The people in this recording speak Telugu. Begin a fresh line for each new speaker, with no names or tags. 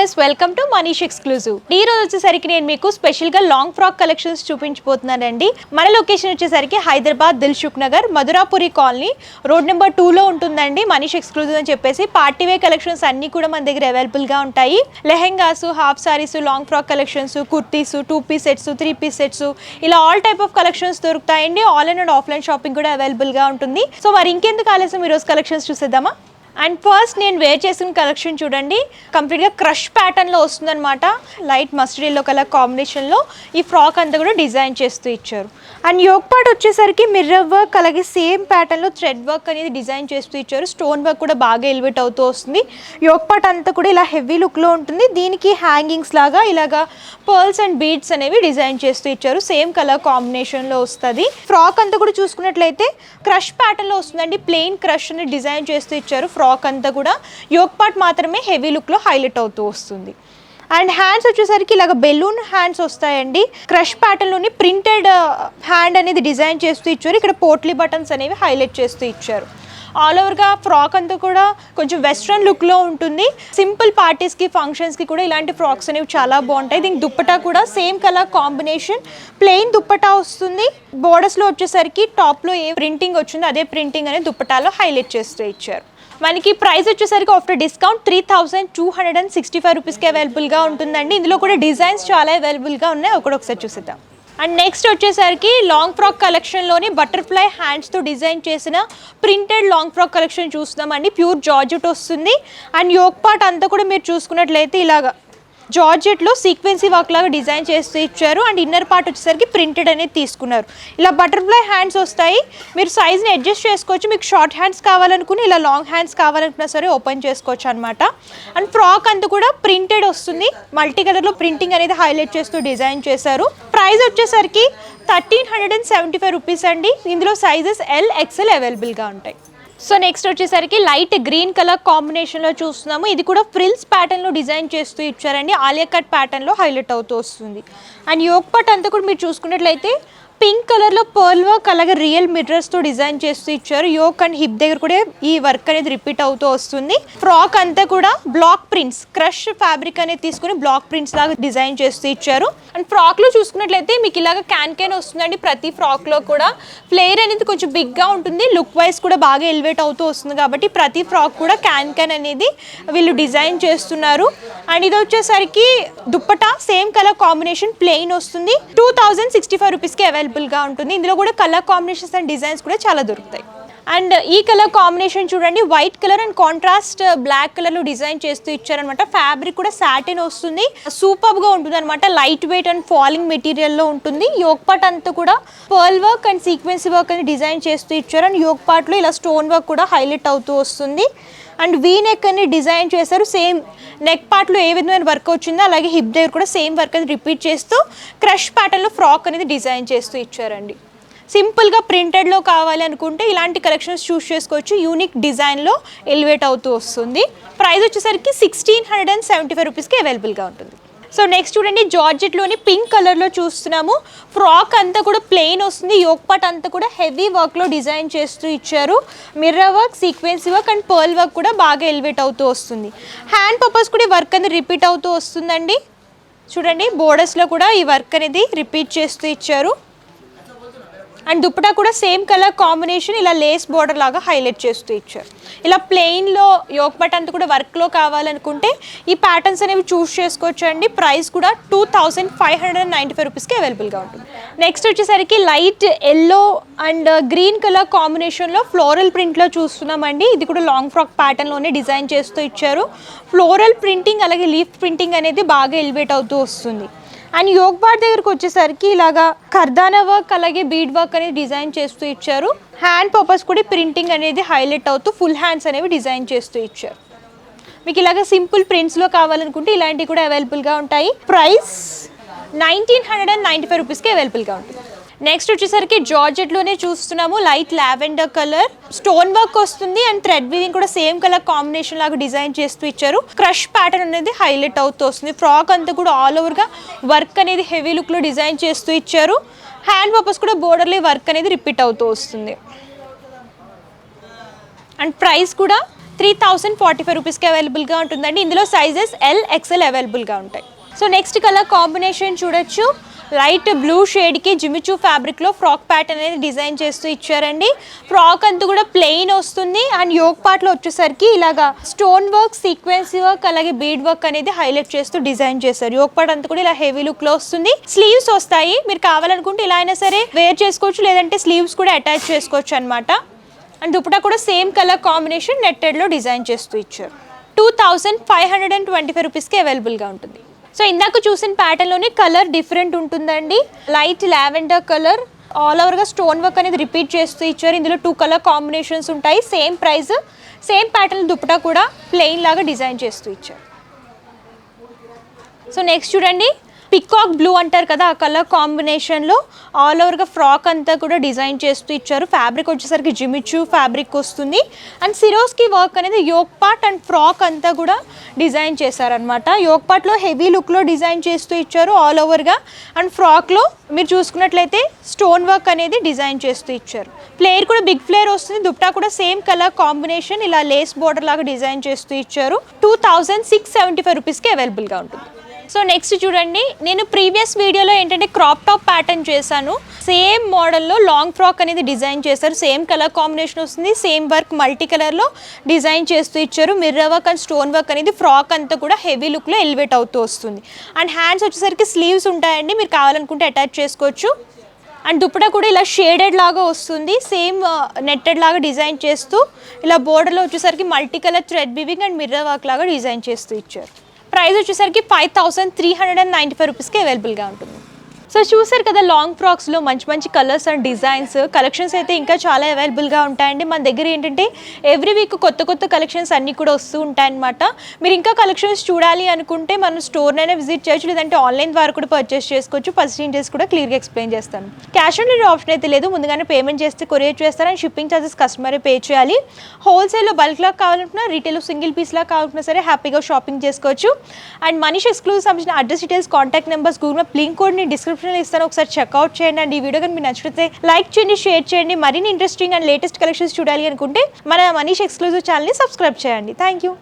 Viewers, welcome to Manish exclusive. ఈ రోజు వచ్చేసరికి నేను మీకు స్పెషల్ గా లాంగ్ ఫ్రాక్ కలెక్షన్స్ చూపించబోతున్నానండి. మన లొకేషన్ వచ్చేసరికి Hyderabad Dilsukh Nagar Madhurapuri colony road number 2 లో ఉంటుందండి. మనీష్ ఎక్స్క్లూజివ్ అని చెప్పేసి పార్టీ వేర్ కలెక్షన్స్ అన్ని కూడా మన దగ్గర అవైలబుల్ గా ఉంటాయి. Lehengas, half saris, long frock collections, kurtis, 2 piece sets, 3 piece sets, ఇలా ఆల్ టైప్ ఆఫ్ కలెక్షన్స్ దొరుకుతాయండి. ఆన్లైన్ అండ్ ఆఫ్లైన్ షాపింగ్ కూడా అవైలబుల్ గా ఉంటుంది. సో మరి ఇంకెందుకు ఆలస్యం, ఈ రోజు కలెక్షన్స్ చూసేద్దామా. అండ్ ఫస్ట్ నేను వేర్ చేసిన కలెక్షన్ చూడండి, కంప్లీట్గా క్రష్ ప్యాటర్న్లో వస్తుందన్నమాట. లైట్ మస్టర్డ్ ఎల్లో కలర్ కాంబినేషన్లో ఈ ఫ్రాక్ అంతా కూడా డిజైన్ చేస్తూ ఇచ్చారు. అండ్ యోక్ పార్ట్ వచ్చేసరికి మిర్రర్ వర్క్, అలాగే సేమ్ ప్యాటర్న్లో థ్రెడ్ వర్క్ అనేది డిజైన్ చేస్తూ ఇచ్చారు. స్టోన్ వర్క్ కూడా బాగా ఎలివేట్ అవుతూ వస్తుంది. యోక్ పార్ట్ అంతా కూడా ఇలా హెవీ లుక్లో ఉంటుంది. దీనికి హ్యాంగింగ్స్ లాగా ఇలాగా పర్ల్స్ అండ్ బీడ్స్ అనేవి డిజైన్ చేస్తూ ఇచ్చారు. సేమ్ కలర్ కాంబినేషన్లో వస్తుంది. ఫ్రాక్ అంతా కూడా చూసుకున్నట్లయితే క్రష్ ప్యాటర్న్లో వస్తుందండి. ప్లెయిన్ క్రష్ అని డిజైన్ చేస్తూ ఇచ్చారు. ఫ్రాక్ అంతా కూడా యోక్ పార్ట్ మాత్రమే హెవీ లుక్లో హైలైట్ అవుతూ వస్తుంది. అండ్ హ్యాండ్స్ వచ్చేసరికి ఇలాగ బెలూన్ హ్యాండ్స్ వస్తాయండి. క్రష్ ప్యాటర్న్లోని ప్రింటెడ్ హ్యాండ్ అనేది డిజైన్ చేస్తూ ఇచ్చారు. ఇక్కడ పోట్లీ బటన్స్ అనేవి హైలైట్ చేస్తూ ఇచ్చారు. ఆల్ ఓవర్గా ఫ్రాక్ అంతా కూడా కొంచెం వెస్ట్రన్ లుక్లో ఉంటుంది. సింపుల్ పార్టీస్కి, ఫంక్షన్స్కి కూడా ఇలాంటి ఫ్రాక్స్ అనేవి చాలా బాగుంటాయి. దీనికి దుప్పటా కూడా same colour combination, plain dupatta వస్తుంది. బోర్డర్స్లో వచ్చేసరికి టాప్లో ఏ ప్రింటింగ్ వచ్చిందో అదే ప్రింటింగ్ అనేది దుప్పటాలో హైలైట్ చేస్తూ ఇచ్చారు. మనకి ప్రైస్ వచ్చేసరికి ఆఫ్టర్ డిస్కౌంట్ 3265 రూపీస్కి అవైలబుల్గా ఉంటుందండి. ఇందులో కూడా డిజైన్స్ చాలా అవైలబుల్గా ఉన్నాయి, ఒకసారి చూసేద్దాం. అండ్ నెక్స్ట్ వచ్చేసరికి లాంగ్ ఫ్రాక్ కలెక్షన్లోని బటర్ఫ్లై హ్యాండ్స్తో డిజైన్ చేసిన ప్రింటెడ్ లాంగ్ ఫ్రాక్ కలెక్షన్ చూస్తున్నామండి. ప్యూర్ జార్జెట్ వస్తుంది. అండ్ యోక్ పార్ట్ అంతా కూడా మీరు చూసుకున్నట్లయితే ఇలాగా జార్జెట్లో సీక్వెన్సీ వర్క్ లాగా డిజైన్ చేస్తూ ఇచ్చారు. అండ్ ఇన్నర్ పార్ట్ వచ్చేసరికి ప్రింటెడ్ అనేది తీసుకున్నారు. ఇలా బటర్ఫ్లై హ్యాండ్స్ వస్తాయి. మీరు సైజ్ని అడ్జస్ట్ చేసుకోవచ్చు. మీకు షార్ట్ హ్యాండ్స్ కావాలనుకుని, ఇలా లాంగ్ హ్యాండ్స్ కావాలనుకున్నా సరే ఓపెన్ చేసుకోవచ్చు అనమాట. అండ్ ఫ్రాక్ అంతా కూడా ప్రింటెడ్ వస్తుంది. మల్టీ కలర్లో ప్రింటింగ్ అనేది హైలైట్ చేస్తూ డిజైన్ చేశారు. ప్రైస్ వచ్చేసరికి 1375 రూపీస్ అండి. ఇందులో సైజెస్ ఎల్, ఎక్స్ఎల్ అవైలబుల్గా ఉంటాయి. సో నెక్స్ట్ వచ్చేసరికి లైట్ గ్రీన్ కలర్ కాంబినేషన్లో చూస్తున్నాము. ఇది కూడా ఫ్రిల్స్ ప్యాటర్న్లో డిజైన్ చేస్తూ ఇచ్చారండి. ఆలియా కట్ ప్యాటర్న్లో హైలైట్ అవుతూ వస్తుంది. అండ్ యోక్ పార్ట్ అంతా కూడా మీరు చూసుకున్నట్లయితే పింక్ కలర్లో పర్ల్ వర్క్, అలాగే రియల్ మిర్రర్స్తో డిజైన్ చేస్తూ ఇచ్చారు. యోక్ అండ్ హిప్ దగ్గర కూడా ఈ వర్క్ అనేది రిపీట్ అవుతూ వస్తుంది. ఫ్రాక్ అంతా కూడా బ్లాక్ ప్రింట్స్, క్రష్ ఫ్యాబ్రిక్ అనేది తీసుకుని బ్లాక్ ప్రింట్స్ లాగా డిజైన్ చేస్తూ ఇచ్చారు. అండ్ ఫ్రాక్లో చూసుకున్నట్లయితే మీకు ఇలాగ క్యాన్ వస్తుందండి. ప్రతి ఫ్రాక్లో కూడా ఫ్లేర్ అనేది కొంచెం బిగ్గా ఉంటుంది. లుక్ వైజ్ కూడా బాగా ఎలివేట్ అవుతూ వస్తుంది. కాబట్టి ప్రతి ఫ్రాక్ కూడా క్యాన్ అనేది వీళ్ళు డిజైన్ చేస్తున్నారు. అండ్ ఇది వచ్చేసరికి dupatta same colour combination, plain వస్తుంది. 2065 రూపీస్కి అవైలబుల్గా ఉంటుంది. ఇందులో కూడా కలర్ కాంబినేషన్స్ అండ్ డిజైన్స్ కూడా చాలా దొరుకుతాయి. అండ్ ఈ కలర్ కాంబినేషన్ చూడండి, white colour and contrast black కలర్లో డిజైన్ చేస్తూ ఇచ్చారనమాట. ఫ్యాబ్రిక్ కూడా సాటిన్ వస్తుంది. సూపర్గా ఉంటుంది అనమాట. లైట్ వెయిట్ అండ్ ఫాలింగ్ మెటీరియల్లో ఉంటుంది. యోక్ పార్ట్ అంతా కూడా pearl work and sequence work అని డిజైన్ చేస్తూ ఇచ్చారు. అండ్ యోక్ పార్ట్లో ఇలా స్టోన్ వర్క్ కూడా హైలైట్ అవుతూ వస్తుంది. అండ్ వీ నెక్ అని డిజైన్ చేశారు. సేమ్ నెక్ పార్ట్లో ఏ విధమైన వర్క్ వచ్చిందో అలాగే హిప్ దగ్గర కూడా సేమ్ వర్క్ అనేది రిపీట్ చేస్తూ క్రష్ ప్యాటర్న్లో ఫ్రాక్ అనేది డిజైన్ చేస్తూ ఇచ్చారండి. సింపుల్గా ప్రింటెడ్లో కావాలి అనుకుంటే ఇలాంటి కలెక్షన్స్ చూస్ చేసుకోవచ్చు. యూనిక్ డిజైన్లో ఎలివేట్ అవుతూ వస్తుంది. ప్రైస్ వచ్చేసరికి 1675 రూపీస్కి అవైలబుల్గా ఉంటుంది. సో నెక్స్ట్ చూడండి, జార్జెట్లోని పింక్ కలర్లో చూస్తున్నాము. ఫ్రాక్ అంతా కూడా ప్లెయిన్ వస్తుంది. యోక్ పార్ట్ అంతా కూడా హెవీ వర్క్లో డిజైన్ చేస్తూ ఇచ్చారు. Mirror work, sequence work and pearl work కూడా బాగా ఎలివేట్ అవుతూ వస్తుంది. హ్యాండ్ పర్పస్ కూడా ఈ వర్క్ అనేది రిపీట్ అవుతూ వస్తుందండి. చూడండి, బోర్డర్స్లో కూడా ఈ వర్క్ అనేది రిపీట్ చేస్తూ ఇచ్చారు. అండ్ దుప్పటా కూడా సేమ్ కలర్ కాంబినేషన్, ఇలా లేస్ బోర్డర్ లాగా హైలైట్ చేస్తూ ఇచ్చారు. ఇలా ప్లెయిన్లో యోక్ పార్ట్ అంతా కూడా వర్క్లో కావాలనుకుంటే ఈ ప్యాటర్న్స్ అనేవి చూస్ చేసుకోవచ్చు అండి. ప్రైస్ కూడా 2595 రూపీస్కి అవైలబుల్గా ఉంటుంది. నెక్స్ట్ వచ్చేసరికి light yellow and green colour కాంబినేషన్లో ఫ్లోరల్ ప్రింట్లో చూస్తున్నామండి. ఇది కూడా లాంగ్ ఫ్రాక్ ప్యాటర్న్లోనే డిజైన్ చేస్తూ ఇచ్చారు. ఫ్లోరల్ ప్రింటింగ్ అలాగే లీఫ్ ప్రింటింగ్ అనేది బాగా ఎలివేట్ అవుతూ వస్తుంది. అండ్ యోక్ పార్ట్ దగ్గరకు వచ్చేసరికి ఇలాగా కర్దానా వర్క్ అలాగే బీడ్ వర్క్ అనేది డిజైన్ చేస్తూ ఇచ్చారు. హ్యాండ్ పర్పస్ కూడా ప్రింటింగ్ అనేది హైలైట్ అవుతూ ఫుల్ హ్యాండ్స్ అనేవి డిజైన్ చేస్తూ ఇచ్చారు. మీకు ఇలాగ సింపుల్ ప్రింట్స్లో కావాలనుకుంటే ఇలాంటివి కూడా అవైలబుల్గా ఉంటాయి. ప్రైస్ 1995 రూపీస్కి అవైలబుల్గా ఉంటుంది. నెక్స్ట్ వచ్చేసరికి జార్జెట్లోనే చూస్తున్నాము. Light lavender colour stone work వస్తుంది. అండ్ థ్రెడ్ వీవింగ్ కూడా సేమ్ కలర్ కాంబినేషన్ లాగా డిజైన్ చేస్తూ ఇచ్చారు. క్రష్ ప్యాటర్న్ అనేది హైలైట్ అవుతూ వస్తుంది. ఫ్రాక్ అంతా కూడా ఆల్ ఓవర్గా వర్క్ అనేది హెవీ లుక్లో డిజైన్ చేస్తూ ఇచ్చారు. హ్యాండ్ పర్పస్ కూడా బోర్డర్లీ వర్క్ అనేది రిపీట్ అవుతూ వస్తుంది. అండ్ ప్రైస్ కూడా 3045 రూపీస్కి అవైలబుల్గా ఉంటుందండి. ఇందులో సైజెస్ ఎల్ ఎక్స్ఎల్ అవైలబుల్గా ఉంటాయి. సో నెక్స్ట్ కలర్ కాంబినేషన్ చూడొచ్చు. లైట్ బ్లూ షేడ్కి జిమిచూ ఫ్యాబ్రిక్లో ఫ్రాక్ ప్యాటర్న్ అనేది డిజైన్ చేస్తూ ఇచ్చారండి. ఫ్రాక్ అంతా కూడా ప్లెయిన్ వస్తుంది అండ్ యోక్ పార్ట్లో వచ్చేసరికి ఇలాగా స్టోన్ వర్క్, సీక్వెన్స్ వర్క్, అలాగే బీడ్ వర్క్ అనేది హైలైట్ చేస్తూ డిజైన్ చేస్తారు. యోక్ పార్ట్ అంతా కూడా ఇలా హెవీ లుక్లో వస్తుంది. స్లీవ్స్ వస్తాయి. మీరు కావాలనుకుంటే ఇలా అయినా సరే వేర్ చేసుకోవచ్చు, లేదంటే స్లీవ్స్ కూడా అటాచ్ చేసుకోవచ్చు అనమాట. అండ్ దుపట్టా కూడా సేమ్ కలర్ కాంబినేషన్ నెట్టెడ్లో డిజైన్ చేస్తూ ఇచ్చారు. 2525 రూపీస్కి అవైలబుల్గా ఉంటుంది. సో ఇందాక చూసిన ప్యాటర్న్లోనే కలర్ డిఫరెంట్ ఉంటుందండి. లైట్ లావెండర్ కలర్, ఆల్ ఓవర్గా స్టోన్ వర్క్ అనేది రిపీట్ చేస్తూ ఇచ్చారు. ఇందులో 2 కలర్ కాంబినేషన్స్ ఉంటాయి. Same price, same pattern dupatta కూడా ప్లెయిన్ లాగా డిజైన్ చేస్తూ ఇచ్చారు. సో నెక్స్ట్ చూడండి, పికాక్ బ్లూ అంటారు కదా, ఆ కలర్ కాంబినేషన్లో ఆల్ ఓవర్గా ఫ్రాక్ అంతా కూడా డిజైన్ చేస్తూ ఇచ్చారు. ఫ్యాబ్రిక్ వచ్చేసరికి జిమిచూ ఫ్యాబ్రిక్ వస్తుంది అండ్ సిరోస్కి వర్క్ అనేది యోక్ పార్ట్ అండ్ ఫ్రాక్ అంతా కూడా డిజైన్ చేశారనమాట. యోక్ పార్ట్లో హెవీ లుక్లో డిజైన్ చేస్తూ ఇచ్చారు ఆల్ ఓవర్గా. అండ్ ఫ్రాక్లో మీరు చూసుకున్నట్లయితే స్టోన్ వర్క్ అనేది డిజైన్ చేస్తూ ఇచ్చారు. ఫ్లేర్ కూడా బిగ్ ఫ్లేర్ వస్తుంది. దుపట్టా కూడా సేమ్ కలర్ కాంబినేషన్, ఇలా లేస్ బోర్డర్ లాగా డిజైన్ చేస్తూ ఇచ్చారు. 2675 రూపీస్కి అవైలబుల్గా ఉంటుంది. సో నెక్స్ట్ చూడండి, నేను ప్రీవియస్ వీడియోలో ఏంటంటే క్రాప్ టాప్ ప్యాటర్న్ చేశాను. సేమ్ మోడల్లో లాంగ్ ఫ్రాక్ అనేది డిజైన్ చేశారు. సేమ్ కలర్ కాంబినేషన్ వస్తుంది, సేమ్ వర్క్ మల్టీ కలర్లో డిజైన్ చేస్తూ ఇచ్చారు. Mirror work and stone work అనేది ఫ్రాక్ అంతా కూడా హెవీ లుక్లో ఎలివేట్ అవుతూ వస్తుంది. అండ్ హ్యాండ్స్ వచ్చేసరికి స్లీవ్స్ ఉంటాయండి, మీరు కావాలనుకుంటే అటాచ్ చేసుకోవచ్చు. అండ్ దుపట్టా కూడా ఇలా షేడెడ్ లాగా వస్తుంది, సేమ్ నెట్టెడ్ లాగా డిజైన్ చేస్తూ ఇలా బోర్డర్లో వచ్చేసరికి multi colour thread weaving and mirror work లాగా డిజైన్ చేస్తూ ఇచ్చారు. ప్రైస్ వచ్చేసరికి 5395 రూపీస్కి అవైలబుల్గా ఉంటుంది. సో చూసారు కదా, లాంగ్ ఫ్రాక్స్లో మంచి మంచి కలర్స్ అండ్ డిజైన్స్ కలెక్షన్స్ అయితే ఇంకా చాలా అవైలబుల్గా ఉంటాయండి. మన దగ్గర ఏంటంటే ఎవ్రీ వీక్ కొత్త కొత్త కలెక్షన్స్ అన్నీ కూడా వస్తూ ఉంటాయన్నమాట. మీరు ఇంకా కలెక్షన్స్ చూడాలి అనుకుంటే మన స్టోర్నైనా విజిట్ చేయొచ్చు, లేదంటే ఆన్లైన్ ద్వారా కూడా పర్చేస్ చేసుకోవచ్చు. పర్సెంటేజ్ కూడా క్లియర్గా ఎక్స్ప్లెయిన్ చేస్తాను. క్యాష్ ఆన్ డెలివరీ ఆప్షన్ అయితే లేదు, ముందుగానే పేమెంట్ చేస్తే కొరియర్ చేస్తారు అండ్ షిప్పింగ్ ఛార్జెస్ కస్టమరే పే చేయాలి. హోల్సేల్లో బల్క్లా కావాలనుకున్నా, రీటైల్ సింగిల్ పీస్లా కావాలన్నా సరే హ్యాపీగా షాపింగ్ చేసుకోవచ్చు. అండ్ మనీష్ ఎక్స్క్లూజివ్ సంబంధించిన address details, contact numbers, Google map link కోడ్ని డిస్క్రిప్షన్ ఇస్తాను, ఒకసారి చెక్అవుట్ చేయండి. అండ్ ఈ వీడియో కానీ మీకు నచ్చితే లైక్ చేయండి, షేర్ చేయండి. మరిన్ని ఇంట్రెస్టింగ్ అండ్ లేటెస్ట్ కలెక్షన్స్ చూడాలి అనుకుంటే మన మనీష్ ఎక్స్క్లూజివ్ ఛానల్ని సబ్స్క్రైబ్ చేయండి. Thank you.